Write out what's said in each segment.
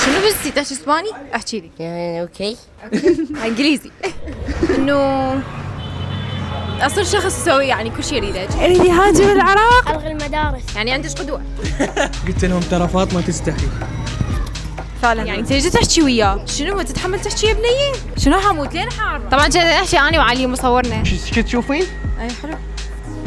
شنو بس تحكي اسباني؟ احكي لي. يعني اوكي انجليزي. انه اصير شخص يسوي يعني كل شيء يريده. اريد يهاجر العراق. الغي المدارس. يعني عندك قدوه. قلت لهم ترى فاطمه تستحي. فعلا يعني تجي تحكي وياه، شنو ما تتحمل تحكي يا بنيه؟ شنو حموت لين حار. طبعا جاي احكي انا وعلي مصورنا. شو تشوفين؟ اي حلو.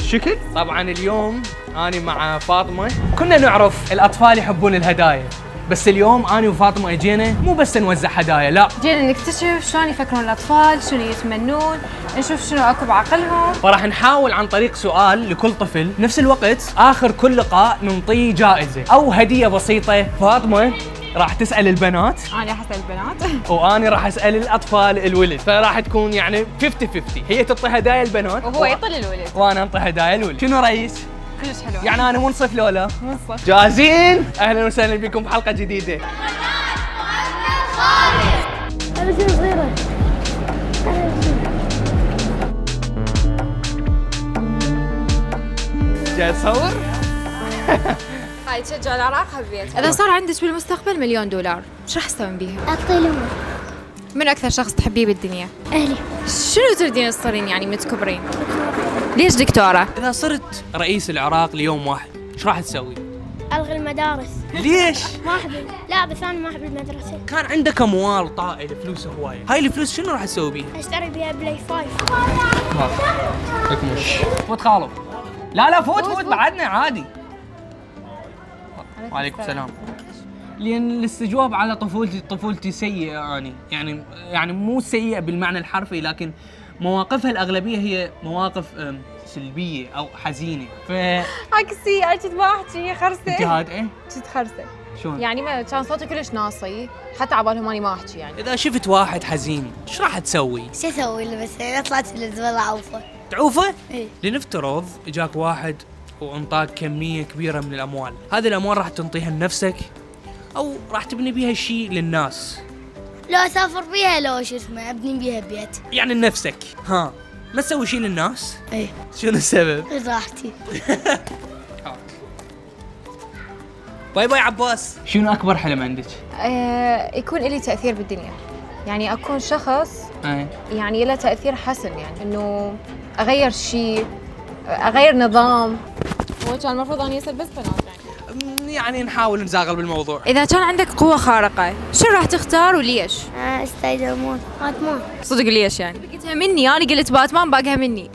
شكل؟ طبعا اليوم أنا مع فاطمة كنا نعرف الأطفال يحبون الهدايا، بس اليوم أنا وفاطمة اجينا مو بس نوزع هدايا، لا جينا نكتشف شلون يفكرون الأطفال، شنو يتمنون، نشوف شنو أكو بعقلهم. فراح نحاول عن طريق سؤال لكل طفل، نفس الوقت آخر كل لقاء ننطيه جائزة أو هدية بسيطة. فاطمة راح تسأل البنات أنا حسأل البنات وأنا راح أسأل الأطفال الولد، فراح تكون يعني 50-50، هي تعطي هدايا البنات وهو يطل الولد وأنا أنطي هدايا الولد. شنو رئيس؟ كلش حلو. يعني أنا منصف لولا؟ منصف. جاهزين؟ أهلا وسهلا بكم بحلقة جديدة. أنا شي صغيرة. جاي تصور؟ هاي تشجع العراق حبيت. إذا صار عندك بالمستقبل $1,000,000 شو راح تسوين بيها؟ أعطي الأمور. من أكثر شخص تحبيه بالدنيا؟ أهلي. شنو تريدين تصيرين يعني من تكبرين؟ ليش دكتورة؟ إذا صرت رئيس العراق ليوم واحد، إيش راح تسوي؟ ألغي المدارس. ليش؟ ما أحب. لا بس أنا ما أحب المدرسة. كان عندك أموال طائلة، فلوس هواية، هاي الفلوس شنو راح تسوي بيها؟ أشتري بها بلاي 5. اكمش. فوت خالو. لا فوت بعدنا عادي. وعليكم السلام. لأن الاستجواب على طفولتي سيئة أني، يعني مو سيئة بالمعنى الحرفي، لكن مواقفها الأغلبية هي مواقف سلبية أو حزينة. عكسي أنا كنت ما أحكي أنت خرسة. هاد إيه؟ كنت خرسة. شلون؟ يعني ما كان صوتي كلش ناصي، حتى عبالهم أني ما أحكي يعني. إذا شفت واحد حزين، إيش راح تسوي؟ شو اسوي له؟ بس انا طلعت الزبالة عوفه. تعوفه؟ إيه. لنفترض اجاك واحد وانطاك كمية كبيرة من الأموال، هذه الأموال راح تنطيها لنفسك أو راح تبني بيها شيء للناس؟ لو اسافر بيها لو شو اسمه ابني بيها بيت. يعني لنفسك، ها ما تسوي شيء للناس؟ ايه شنو السبب؟ راحتي. باي باي عباس. شنو أكبر حلم عندك؟ يكون لي تأثير بالدنيا، يعني أكون شخص يعني له تأثير حسن، يعني إنه أغير شيء، أغير نظام. هو كان المفروض أن يصير بس بنات يعني نحاول نزاغل بالموضوع. إذا كان عندك قوة خارقة شو راح تختار وليش؟ سبايدر مان. باتمان. صدق ليش يعني؟ بقيتها مني، أنا قلت باتمان باقها مني.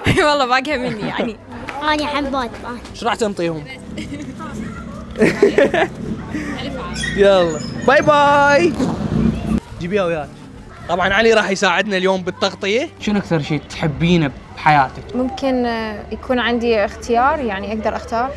والله باقها مني يعني. أنا أحب باتمان. ايش راح تنطيهم؟ يلا باي باي. جيبيها وياك. طبعا علي راح يساعدنا اليوم بالتغطية. شنو أكثر شيء تحبينه بحياتك؟ ممكن يكون عندي اختيار، يعني أقدر أختار.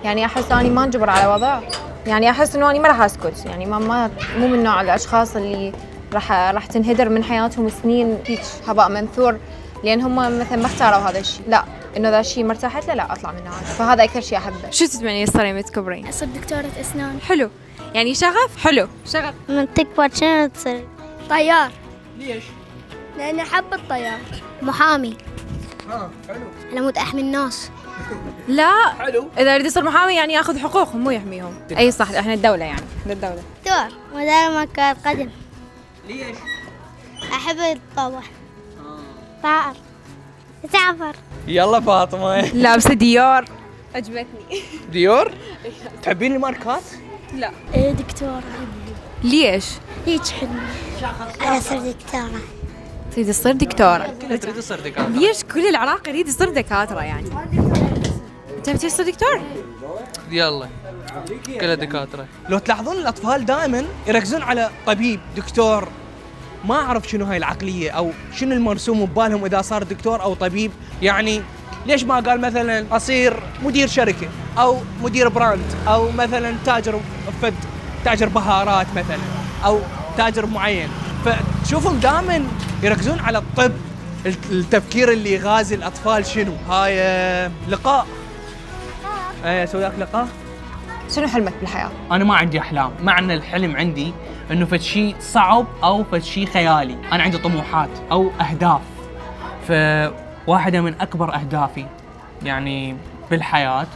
يعني أحس أني ما انجبر على وضع، يعني أحس إنه أنا ما راح أسكت، يعني ما مو من نوع الأشخاص اللي راح تنهدر من حياتهم سنين هيك هباء منثور، لأن هم مثلا ما اختاروا هذا الشيء، لا إنه ذا الشيء مرتاحت له لا أطلع منه هذا، فهذا أكثر شيء أحبه. شو تتمنين تصيرين من تكبرين؟ أصير دكتورة أسنان. حلو، يعني شغف حلو، شغف. من تكبر شنو تصير؟ طيار. ليش؟ لأني أحب الطيار. محامي. حلو. أنا أموت أحمي الناس. لا حلو. إذا يريد يصير محامي يعني ياخذ حقوقهم مو يحميهم. أي صح، إحنا الدولة يعني، إحنا الدولة. دكتور ودائما كان قدم. ليش؟ أحب الطبخ. طائر. سافر. يلا فاطمة. لابسة ديور عجبتني. ديور؟ تحبين الماركات؟ لا. إيه دكتورة. ليش؟ هيك حلمي. أنا أصير دكتورة. تريد تصير دكتورة؟ كلها تريد تصير دكاترة. ليش كل العراق يريد يصير دكاترة يعني؟ أنت بتريد تصير دكتور؟ يلا كلها دكاترة. لو تلاحظون الأطفال دائما يركزون على طبيب، دكتور. ما أعرف شنو هاي العقلية أو شنو المرسوم ببالهم إذا صار دكتور أو طبيب. يعني ليش ما قال مثلا أصير مدير شركة أو مدير براند أو مثلا تاجر بهارات مثلا أو تاجر معين. فتشوفهم دائما يركزون على الطب. التفكير اللي يغازي الأطفال شنو؟ هاي لقاء. أسوي لك لقاء. شنو حلمك بالحياة؟ أنا ما عندي أحلام، معنى الحلم عندي إنه فد شيء صعب أو فد شيء خيالي. أنا عندي طموحات أو أهداف. فواحدة من أكبر أهدافي يعني بالحياة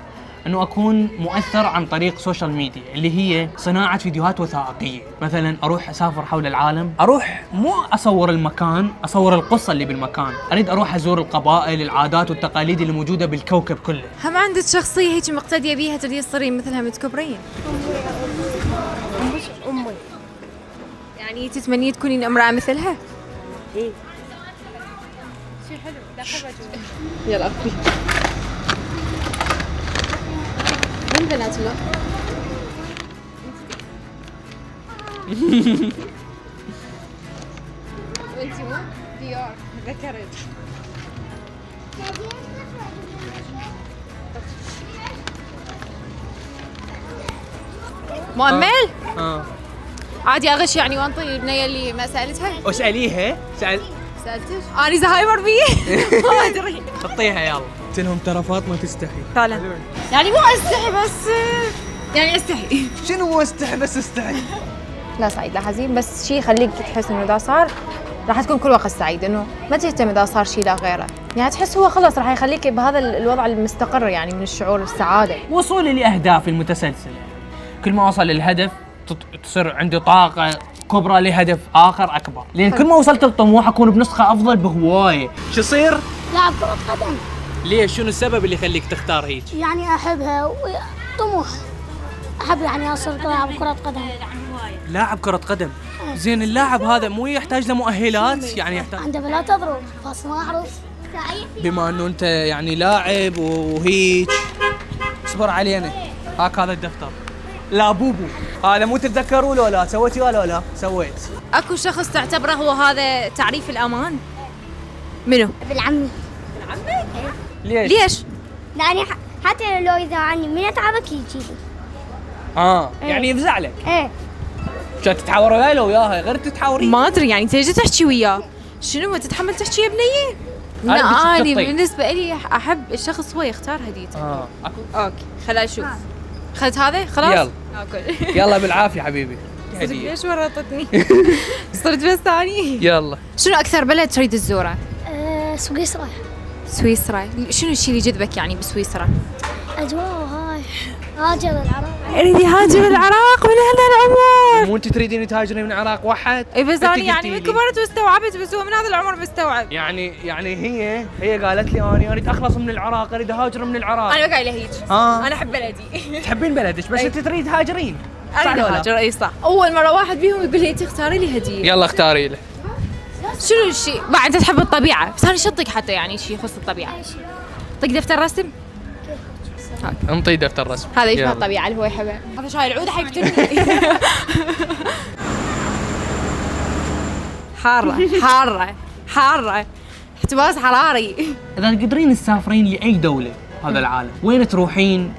انه اكون مؤثر عن طريق سوشيال ميديا اللي هي صناعه فيديوهات وثائقيه. مثلا اروح اسافر حول العالم، اروح مو اصور المكان، اصور القصه اللي بالمكان. اريد اروح ازور القبائل، العادات والتقاليد اللي موجوده بالكوكب كله. هم عندك شخصيه هيك مقتديه بيها تريدين تصيرين مثلها متى تكبرين؟ أمي يعني تتمنين تكونين امراه مثلها؟ إيه. يلا اخوي. وين بنات الله؟ وانتي مو؟ ديار ذكرت. مؤمل؟ عادي اغش يعني وانطي البنيه اللي ما سالتها؟ اساليها. سالتك؟ اني زهايمر بيه؟ ما ادري. حطيها يلا. قلت لهم ترى فاطمه تستحي. فعلا يعني مو استحي بس يعني استحي. شنو مو استحي بس استحي؟ لا سعيد لا حزين، بس شيء يخليك تحس انه اذا صار راح تكون كل وقت سعيد، انه ما تهتم اذا صار شيء لا غيره، يعني تحس هو خلص راح يخليك بهذا الوضع المستقر يعني من الشعور السعاده. وصولي لاهدافي المتسلسله، كل ما اوصل للهدف تصير عندي طاقه كبرى لهدف اخر اكبر، لان كل ما وصلت للطموح اكون بنسخه افضل بهوايه. شو يصير؟ لاعب كرة قدم. ليش؟ شنو السبب اللي يخليك تختار هيك؟ يعني أحبها وطموح، أحب يعني أصير لاعب كرة قدم. لاعب كرة قدم. زين اللاعب هذا مو يحتاج له مؤهلات؟ يعني يحتاج عنده بلا تضرب بس ما أعرف. بما انه انت يعني لاعب وهيك. اصبر علينا. هاك هذا الدفتر. لا بوبو هذا مو تتذكروا له لا سويتي ولا لا سويت؟ اكو شخص تعتبره هو هذا تعريف الامان؟ منو؟ ابن عمي. ليش؟ يعني حتى لو إذا عني من أتعبك يجي لي. يعني يفزع لك. إيه. شو تتحاوروا وياه لو وياها غير تتحاورين؟ ما ادري يعني تيجي تحكي وياه شنو ما تتحمل تحكي يا بنيه؟ لا اني بالنسبه لي احب الشخص هو يختار هديته. اوكي خليني اشوف. اخذت هذا خلاص؟ يلا اكل. يلا بالعافيه حبيبي. ليش ورطتني؟ صرت بس ثاني. يلا. شنو اكثر بلد تريد تزوره؟ سويسرا. سويسرا، شنو الشيء اللي جذبك يعني بسويسرا؟ أجواء هاي. هاجر العراق. اريد يهاجر العراق من هذا العمر. مو انت تريدين تهاجرين من العراق واحد؟ اي بس انا يعني من كبرت واستوعبت، بس هو من هذا العمر مستوعب. يعني هي قالت لي انا اريد اخلص من العراق، اريد اهاجر من العراق. انا ما قايله هيك. انا احب بلدي. تحبين بلدك بس انت تريد تهاجرين. اريد اهاجر. اي صح. اول مره واحد بيهم يقول لي انت اختاري لي هديه. يلا اختاري له. شنو الشيء؟ بعد تحب الطبيعه، بس انا شطك حتى يعني شيء يخص الطبيعه. طق دفتر رسم؟ انطي دفتر رسم. هذا يشبه الطبيعه اللي هو يحبها. هذا شاي العود حيقتلني. حاره احتباس حراري. اذا تقدرين تسافرين لاي دوله هذا العالم وين تروحين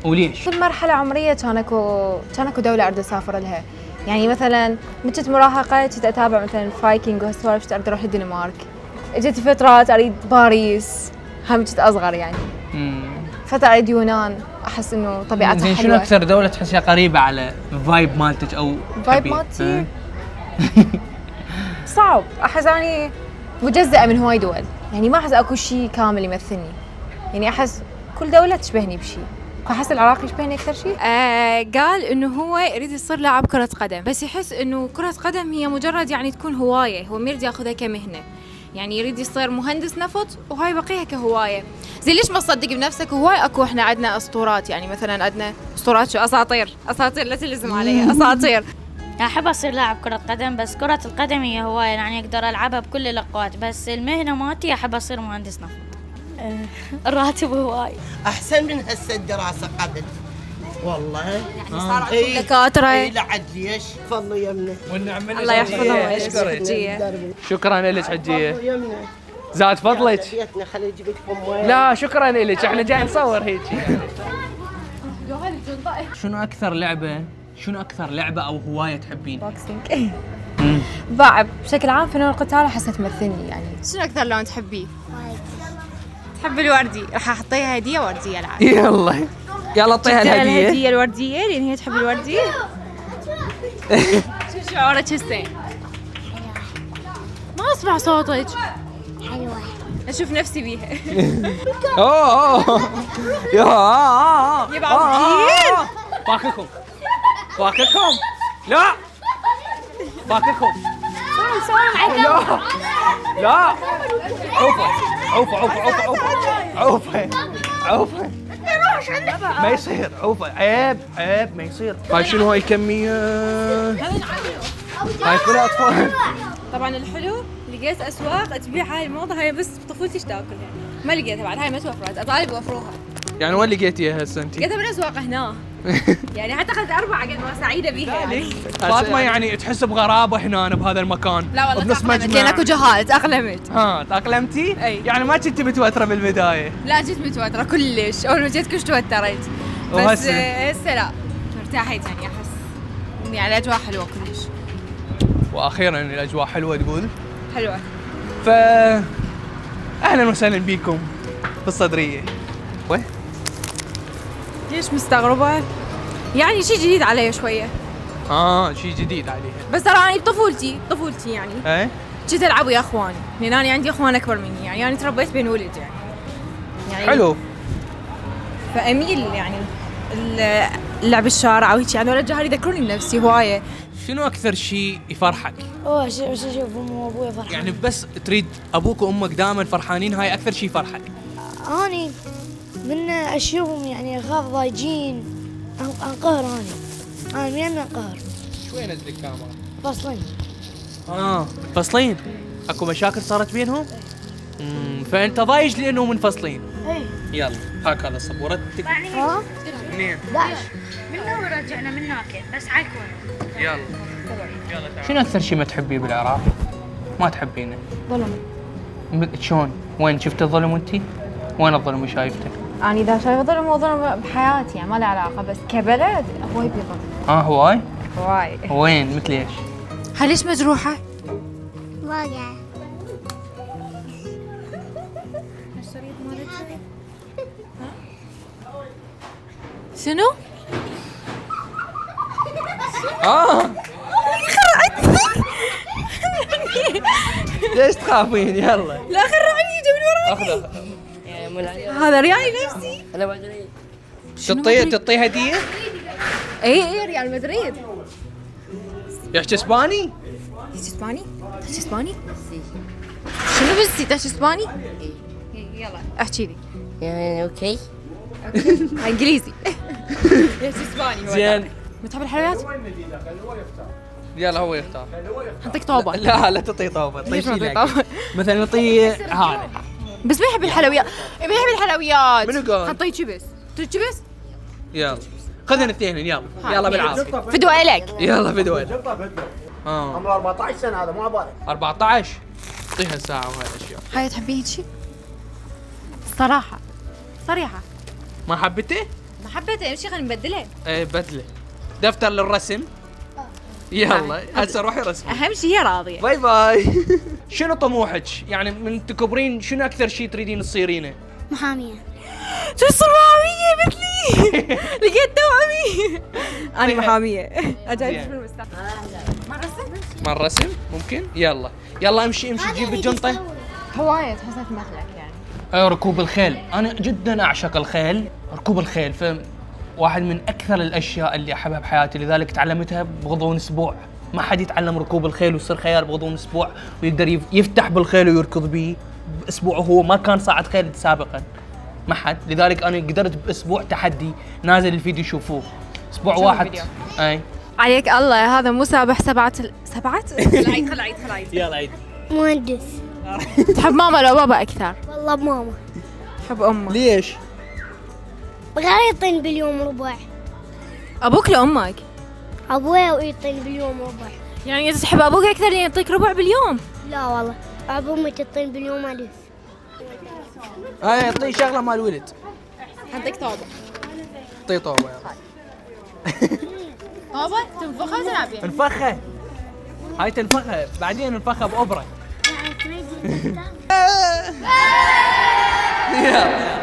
وليش؟ كل مرحله عمريه كان اكو دوله اريد اسافر لها. يعني مثلا من كنت مراهقه كنت اتابع مثلا فايكنج وهالسوالف، كنت اريد اروح الدنمارك. اجت فترات اريد باريس، هم كنت اصغر يعني. فتره اريد يونان، احس انه طبيعتها حلوه. شنو اكثر دوله تحسيها قريبه على فايب مالتك او فايب مالتي؟ صعب، احس اني مجزأة من هواي دول، يعني ما احس اكو شيء كامل يمثلني، يعني احس كل دولة تشبهني بشيء. احس العراق يشبهني اكثر شيء. قال انه هو يريد يصير لاعب كرة قدم، بس يحس انه كرة قدم هي مجرد يعني تكون هواية، هو ما يريد ياخذها كمهنة، يعني يريد يصير مهندس نفط وهاي بقيها كهواية. زي ليش ما تصدق بنفسك؟ هواي اكو احنا عندنا اسطورات، يعني مثلا عندنا اسطورات شو اساطير لا تلزم علي اساطير. أحب أصير لاعب كرة قدم، بس كرة القدم هي هواية يعني أقدر ألعبها بكل الأوقات، بس المهنة مالتي أحب أصير مهندس نفط. الراتب هواي احسن من هسه الدراسه قبل والله، يعني صار عندكم دكاترة. لا عاد ليش فضلوا يمنا والنعم منك. الله يحفظهم ويشكرك. شكرا لك حجيه. فضلوا يمنا زاد فضلك. بيتنا خلي يجيب لكم مويه. لا شكرا لك، احنا جاي نصور هيك. شنو اكثر لعبه او هوايه تحبين؟ بوكسينج. بعد بشكل عام فنون القتال احسها تمثلني يعني. شنو اكثر لون تحبيه؟ تحب الوردي، راح اعطيها هديه ورديه العاب. يلا اعطيها الهديه. الهديه الورديه لان هي تحب الوردي. شو شعورك هسه؟ ما اسمع صوتك. حلوة. اشوف نفسي بيها. اوه يا يبقى عبدين. فاككم لا فاككم لا عوفة ما يصير عوفة عيب ما يصير. هاي شنو هاي كمية؟ هاي كلها اطفال. طبعا الحلو لقيت اسواق تبيع هاي الموضه، هاي بس بطفولتي تاكلها، ما لقيتها بعد، هاي ما توفرت، اطالب وفروها. يعني وين لقيتيها هسه انت؟ لقيتها بالاسواق هنا. يعني حتى اخذت 4 قد ما سعيده بيها يعني. فاطمة يعني تحس بغرابة هنا بهذا المكان. لا والله بنص تأقلمت، مجمع. لان اكو جهال تاقلمت. ها تأقلمتي؟ أي. يعني ما كنتي متوترة بالبداية؟ لا جيت متوتره كلش، اول ما جيت كلش توترت، بس وهسه؟ هسه لا ارتاحت يعني احس يعني الاجواء حلوه كلش. واخيرا الاجواء حلوة تقول. حلوه. اهلا وسهلا بكم في الصدرية. وين؟ ليش مستغربه؟ يعني شيء جديد علي شويه، شيء جديد عليها. بس ترى انا بطفولتي يعني ايه؟ جيت العب ويا اخواني، لان انا عندي اخوان اكبر مني، يعني انا تربيت بين ولد يعني حلو. فاميل يعني اللعب الشارع وهيك، يعني هذول الجهال يذكروني بنفسي هوايه. شنو اكثر شيء يفرحك؟ اشوف امي وابوي فرحان. يعني بس تريد ابوك وامك دائما فرحانين، هاي اكثر شيء يفرحك؟ اني من اشوفهم يعني اخاف ضايجين، انقهر انا من انقهر. شوي نزل الكاميرا. فصلين. فصلين؟ اكو مشاكل صارت بينهم؟ فانت ضايج لانهم منفصلين. اي يلا هاك هذا صبورتك. منين؟ 11 منه ورجعنا منه اكل بس عايكون. يلا شنو اكثر شيء ما تحبيه بالعراق؟ ما تحبينه؟ ظلم. شلون؟ وين شفت الظلم انتي؟ وين الظلم اللي شايفته؟ انا اذا شايفه ظلم هو ظلم بحياتي، يعني ما له علاقه، بس كبلد هواي بيظلم. هواي؟ هواي. وين مثل ايش؟ هل ليش مجروحه؟ واقع. شنو؟ ليش تخافين؟ يلا لا خرعني يجي من وراي. اخذ هذا ريالي نفسي. تعطيه هديه؟ اي ريال مدريد. يحكي اسباني؟ تحكي اسباني؟ تحكي اسباني؟ شنو بس تحكي اسباني؟ يلا احكي لي. يعني اوكي انجليزي. تحكي اسباني هو. زين. متحب الحلويات؟ يلا هو يختار. اعطيك طوبه. لا تعطيه طوبه، ليش طيب ما شيء أعطيه طوبة؟ مثلا نعطيه هذا. بس ما يحب الحلويات، ما يحب الحلويات. منو قال؟ حطيه شيبس. تريد شيبس؟ يلا خذنا الاثنين يلا بالعافيه. فدوة إلك. يلا فدوه. عمره 14 سنه هذا مو عبالك. 14 اعطيها ساعه وهاي الاشياء. هاي تحبين هيك شيء؟ صراحة صريحة ما حبيته؟ ما حبيته، امشي خلينا نبدله. ايه بدله. دفتر للرسم. يلا هسه روحي رسمي. أهم شيء هي راضية. باي باي. شنو طموحك؟ يعني من تكبرين شنو اكثر شيء تريدين تصيرينه؟ محامية. شو محامية مثلي؟ لقيت توأمي. أنا محامية. أجايب من المستقبل. مع الرسم ممكن؟ يلا امشي جيب الجنطه. هواية تحسها تمثلك يعني. ركوب الخيل، انا جدا اعشق الخيل. ركوب الخيل واحد من اكثر الاشياء اللي احبها بحياتي، لذلك تعلمتها بغضون اسبوع. ما حد يتعلم ركوب الخيل ويصير خيال بغضون اسبوع ويقدر يفتح بالخيل ويركض به باسبوع، وهو ما كان صاعد خيل سابقا، ما حد. لذلك انا قدرت باسبوع تحدي. نازل الفيديو شوفوه اسبوع واحد. الفيديو؟ اي عليك الله، هذا مو سابح سبعة خلعيد. يلا عيد. مهندس. تحب ماما لو بابا أكثر؟ والله بماما. تحب أمك. ليش؟ بغير يعطيني باليوم ربع. أبوك لأمك؟ ابوي يعطيني باليوم ربع. يعني أنت تحب أبوك أكثر لأن يعطيك ربع باليوم؟ لا والله امي تعطيني باليوم 1000. اعطيه شغله مال ولد. أعطيك طوبة. اعطيه طوبه يلا. طوبة تنفخها تلعبين. انفخها. هاي تنفخها بعدين ننفخها بأوبرا. يلا